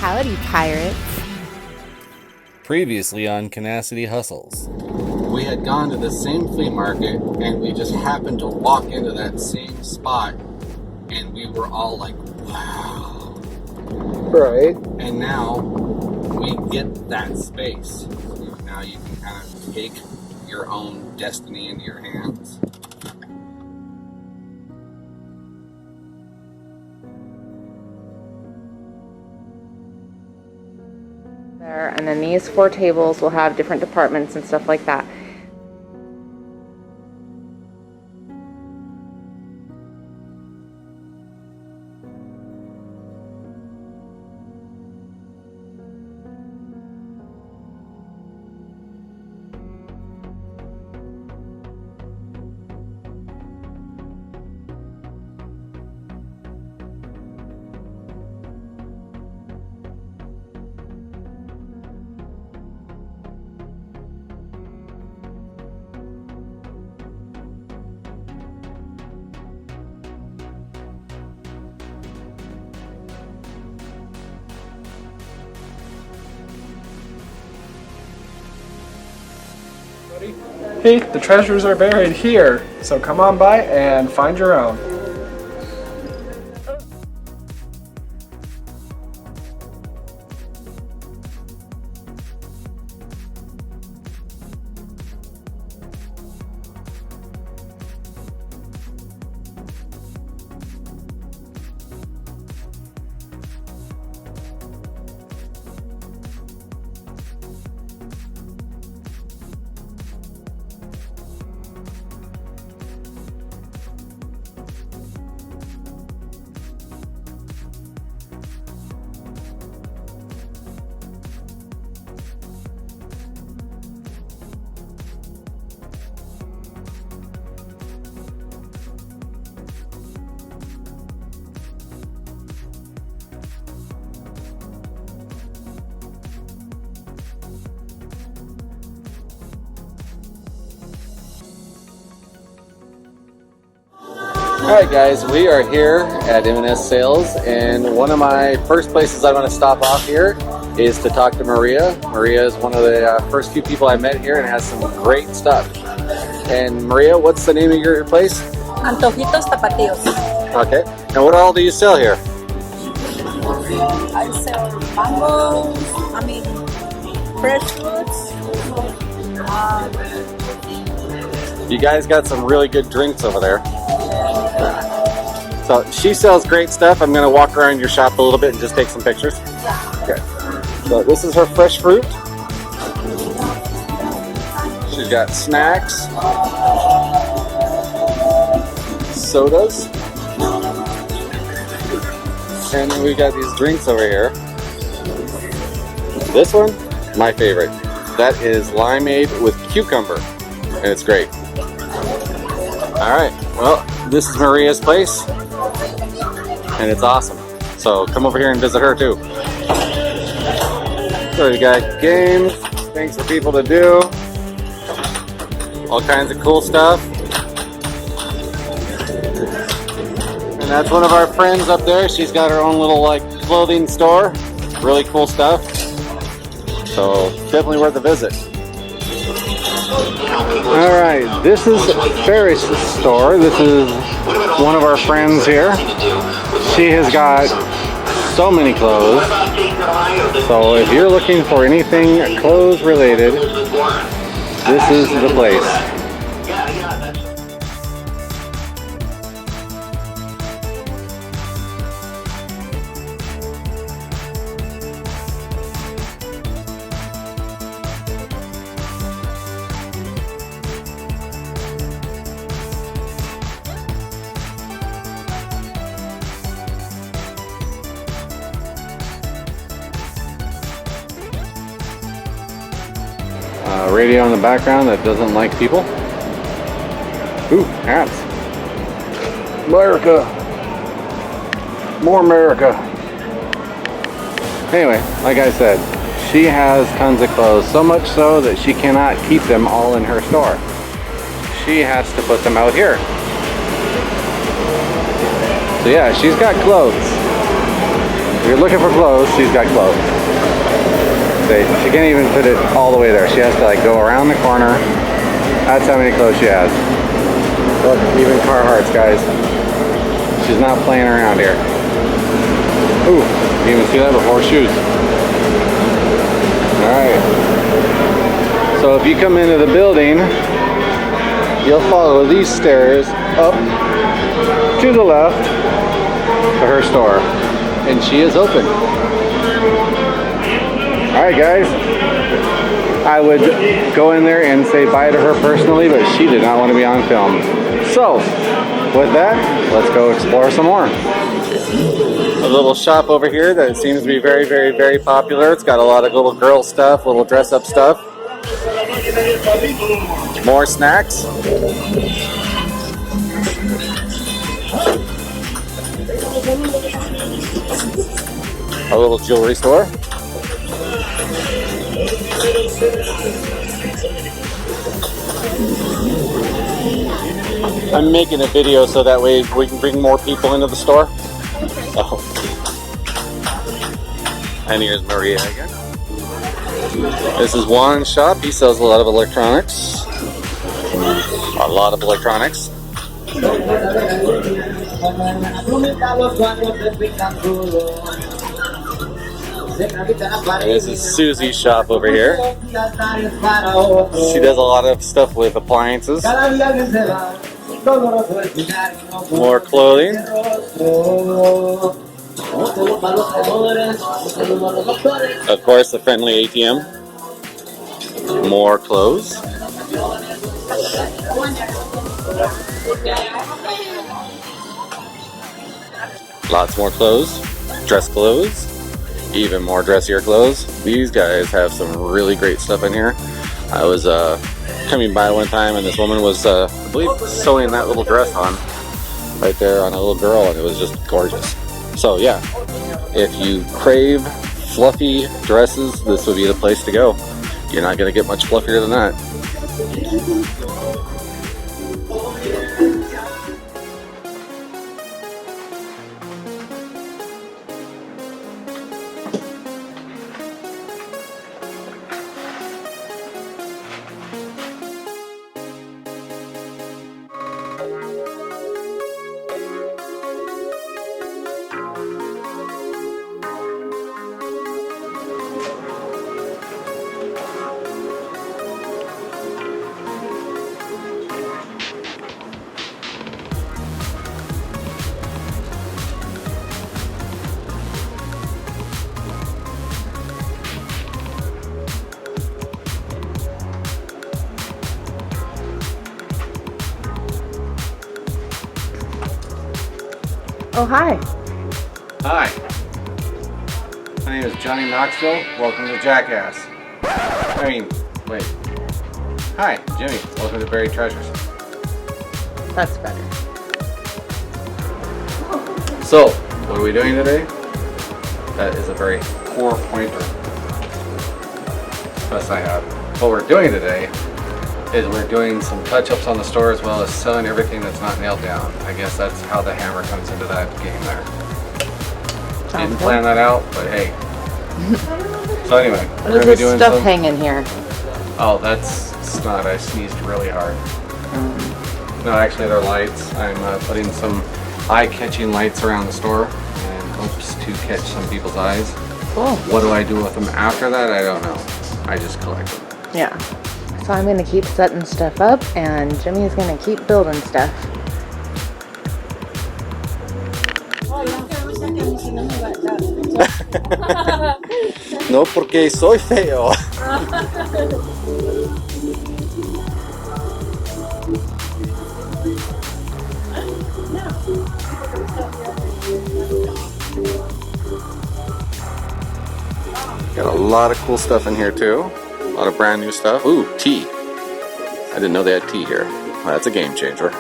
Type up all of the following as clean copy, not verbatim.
Howdy, pirates. Previously on ContactCannacity. We had gone to the same flea market, and we just happened to walk into that same spot, and we were all like, wow. Right. And now we get that space. Now you can kind of take your own destiny into your hands. There, and then these 4 tables will have different departments and stuff like that. Hey, the treasures are buried here, so come on by and find your own. Alright guys, we are here at M&S Sales, and one of my first places I want to stop off here is to talk to Maria. Maria is one of the first few people I met here and has some great stuff. And Maria, what's the name of your place? Antojitos Tapatíos. Okay, and what all do you sell here? I sell mangoes, fresh fruits. You guys got some really good drinks over there. So she sells great stuff. I'm going to walk around your shop a little bit and just take some pictures. Yeah. Okay. So this is her fresh fruit. She's got snacks, sodas, and then we got these drinks over here. This one, my favorite. That is limeade with cucumber, and it's great. All right, well, this is Maria's place, and it's awesome. So come over here and visit her too. So you got games, things for people to do, all kinds of cool stuff. And that's one of our friends up there. She's got her own little clothing store. Really cool stuff. So definitely worth a visit. Alright, this is Ferris' store. This is one of our friends here. She has got so many clothes. So if you're looking for anything clothes related, this is the place. Radio in the background that doesn't like people. Ooh, hats. America. More America. Anyway, like I said, she has tons of clothes, so much so that she cannot keep them all in her store. She has to put them out here. So yeah, she's got clothes. you're looking for clothes, she's got clothes. She can't even put it all the way there. She has to like go around the corner. That's how many clothes she has. Look, even Carhartts, guys. She's not playing around here. Ooh, you even see that before shoes. Alright. So if you come into the building, you'll follow these stairs up to the left to her store. And she is open. Alright guys. I would go in there and say bye to her personally, but she did not want to be on film. So, with that, let's go explore some more. A little shop over here that seems to be very, very, very popular. It's got a lot of little girl stuff, little dress-up stuff. More snacks. A little jewelry store. I'm making a video so that way we can bring more people into the store. Oh. And here's Maria again. This is Juan's shop. He sells a lot of electronics. A lot of electronics. And this is Susie's shop over here. She does a lot of stuff with appliances. More clothing. Of course, the friendly ATM. More clothes. Lots more clothes. Dress clothes. Even more dressier clothes. These guys have some really great stuff in here. I was coming by one time and this woman was, I believe, sewing that little dress on right there on a little girl, and it was just gorgeous. So yeah, if you crave fluffy dresses, this would be the place to go. You're not going to get much fluffier than that. Oh, hi. Hi. My name is Johnny Knoxville. Welcome to Jackass. Wait. Hi, Jimmy. Welcome to Buried Treasures. That's better. So, what are we doing today? That is a very poor pointer. Best I have. What we're doing today is we're doing some touch-ups on the store as well as selling everything that's not nailed down. I guess that's how the hammer comes into that game there. Didn't plan that out, but hey. So anyway, we're What going to be is this doing stuff some... hanging here? Oh, that's snot. I sneezed really hard. No, actually they're lights. I'm putting some eye-catching lights around the store in hopes to catch some people's eyes. Cool. What do I do with them after that? I don't know. I just collect them. Yeah. So I'm going to keep setting stuff up, and Jimmy's going to keep building stuff. No, porque soy feo. Got a lot of cool stuff in here too. A lot of brand new stuff. Ooh, tea. I didn't know they had tea here. Well, that's a game changer.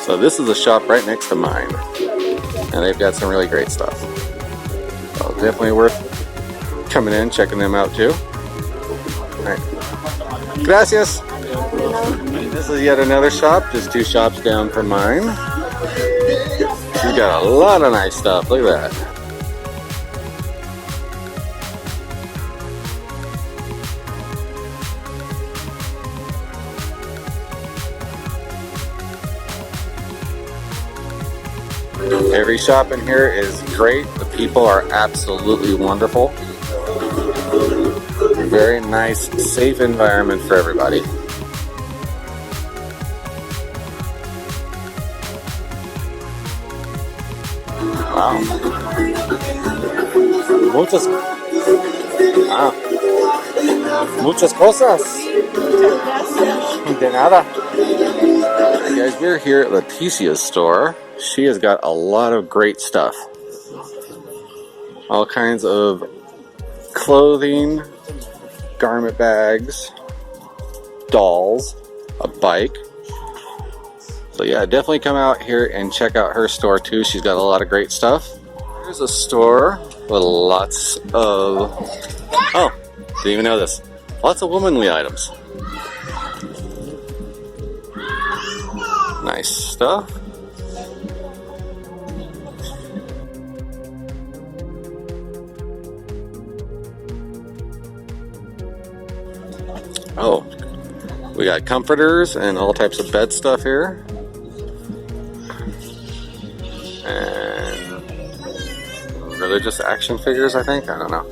So this is a shop right next to mine. And they've got some really great stuff. So definitely worth coming in, checking them out too. Alright. Gracias. This is yet another shop, just 2 shops down from mine. She's got a lot of nice stuff. Look at that. Every shop in here is great. The people are absolutely wonderful. Very nice, safe environment for everybody. Wow. Muchas cosas. De nada. Guys, we're here at Leticia's store. She has got a lot of great stuff. All kinds of clothing, garment bags, dolls, a bike. So yeah, definitely come out here and check out her store too. She's got a lot of great stuff. Here's a store with lots of, oh, didn't even know this. Lots of womanly items. Nice stuff. Oh, we got comforters and all types of bed stuff here. And religious action figures, I think. I don't know.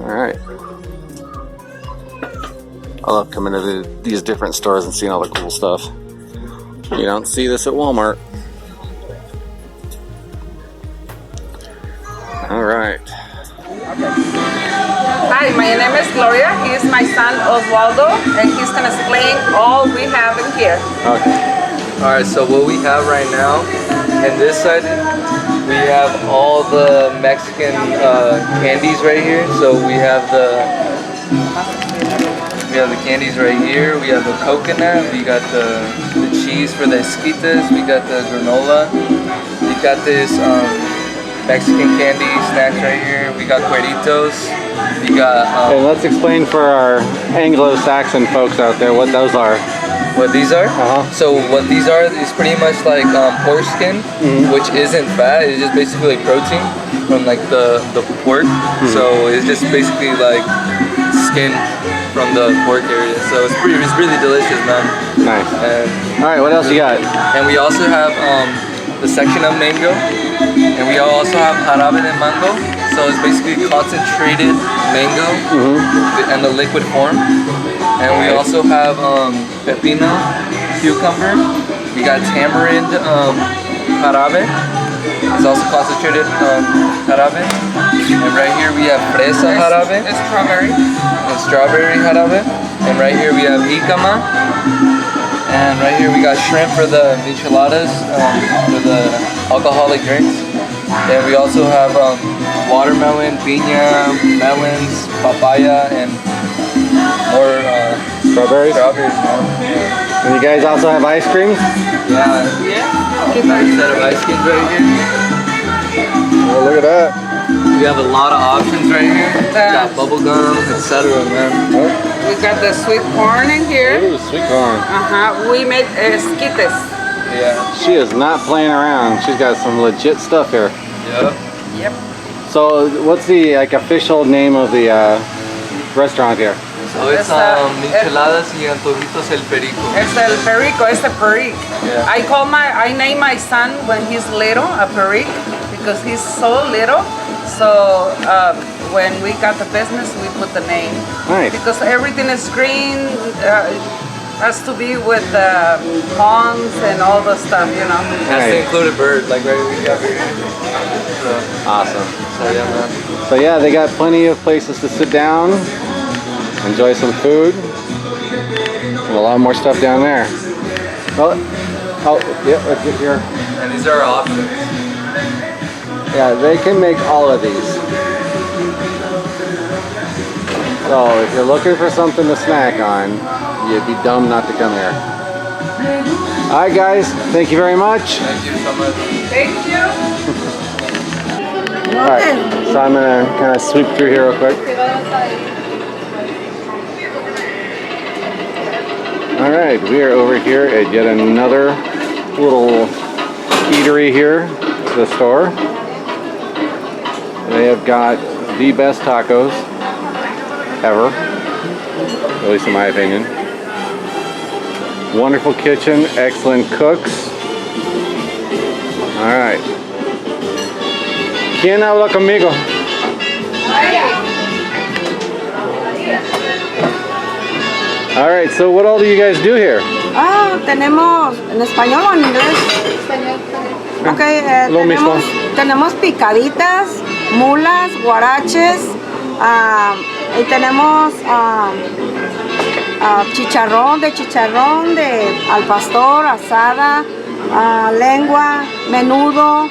Alright. I love coming to these different stores and seeing all the cool stuff. You don't see this at Walmart. Alright. Hi, my name is Gloria. He is my son Oswaldo, and he's gonna explain all we have in here. Okay. Alright, so what we have right now, in this side, we have all the Mexican candies right here. So we have the candies right here. We have the coconut. We got the cheese for the esquites. We got the granola. We got this Mexican candy snacks right here. We got cueritos. We got. Hey, let's explain for our Anglo-Saxon folks out there what those are. What these are? So what these are is pretty much like pork skin, which isn't fat. It's just basically like protein from like the pork. So it's just basically like skin from the pork area. So it's really delicious, man. Nice. All right, what else you got? And we also have the section of mango, and we also have jarabe de mango. So it's basically concentrated mango and the liquid form. And we also have pepino, cucumber. We got tamarind jarabe. It's also concentrated jarabe. And right here we have fresa jarabe. It's strawberry. And strawberry jarabe. And right here we have jicama. And right here we got shrimp for the micheladas, for the alcoholic drinks. And we also have watermelon, piña, melons, papaya, and more strawberries. Yeah. And you guys also have ice cream? Yeah. Nice set of ice creams right here. Oh, look at that. We have a lot of options right here. We got bubble gum, etc. man. We got the sweet corn in here. Ooh, sweet corn. We made esquites. Yeah. She is not playing around. She's got some legit stuff here. Yep. So what's the official name of the restaurant here? So it's micheladas y antojitos el perico. It's el perico. It's the perique. Yeah. I name my son when he's little a perique because he's so little. So when we got the business, we put the name. Nice. Because everything is green. Has to be with the ponds and all the stuff, you know. Has to include a bird, like right here. Awesome. So yeah, man. So yeah, they got plenty of places to sit down, enjoy some food, and a lot more stuff down there. Oh, yeah, let's get here. And these are our options. Yeah, they can make all of these. So if you're looking for something to snack on, you'd be dumb not to come here. Alright guys, thank you very much. Thank you so much. Thank you. Alright, so I'm going to kind of sweep through here real quick. All right, we are over here at yet another little eatery here, the store. They have got the best tacos ever, at least in my opinion. Wonderful kitchen, excellent cooks. All right. ¿Quién habla conmigo? All right, so what all do you guys do here? Tenemos en español o en inglés. Ok, Lo mismo. tenemos picaditas, mulas, guaraches, y tenemos chicharrón de al pastor, asada, lengua, menudo,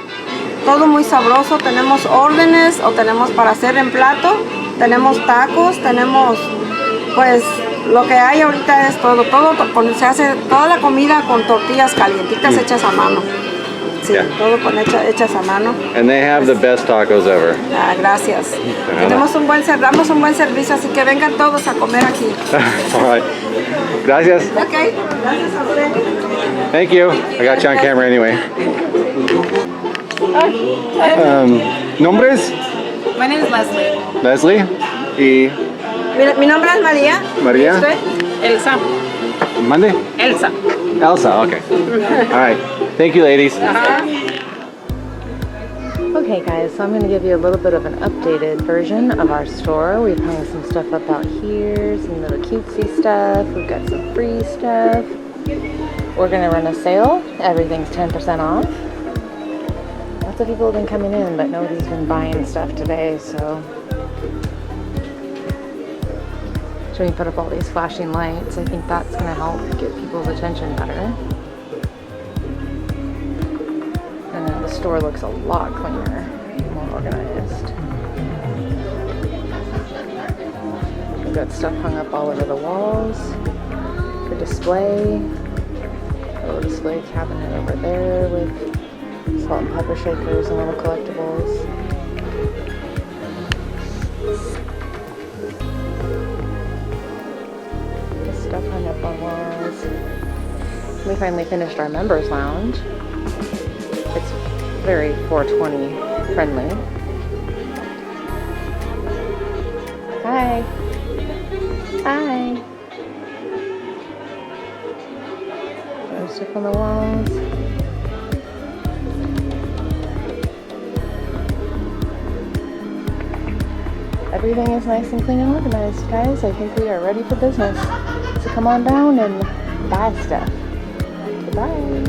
todo muy sabroso. Tenemos órdenes o tenemos para hacer en plato, tenemos tacos, tenemos pues lo que hay ahorita es todo se hace toda la comida con tortillas calientitas hechas a mano. Sí, Yeah. todo hechas a mano. And they have the best tacos ever. Gracias. Damos un buen servicio, así que vengan todos a comer aquí. All right. Gracias. Ok, gracias a usted. Thank you. I got you on camera anyway. ¿Nombres? My name is Leslie. Leslie y Mi nombre es María. María. ¿Usted? Elsa. Mande? Elsa. Elsa. Okay. All right. Thank you, ladies. Okay guys, so I'm going to give you a little bit of an updated version of our store. We've hung some stuff up out here, some little cutesy stuff. We've got some free stuff. We're going to run a sale. Everything's 10% off. Lots of people have been coming in, but nobody's been buying stuff today, so... So we put up all these flashing lights. I think that's going to help get people's attention better. And then the store looks a lot cleaner, more organized. We've got stuff hung up all over the walls for display. A little display cabinet over there with salt and pepper shakers and little collectibles. Stuff hung up on walls. We finally finished our members lounge. It's very 420 friendly. Hi. Hi. There's stuff on the walls. Everything is nice and clean and organized, guys. I think we are ready for business. So come on down and buy stuff. Goodbye.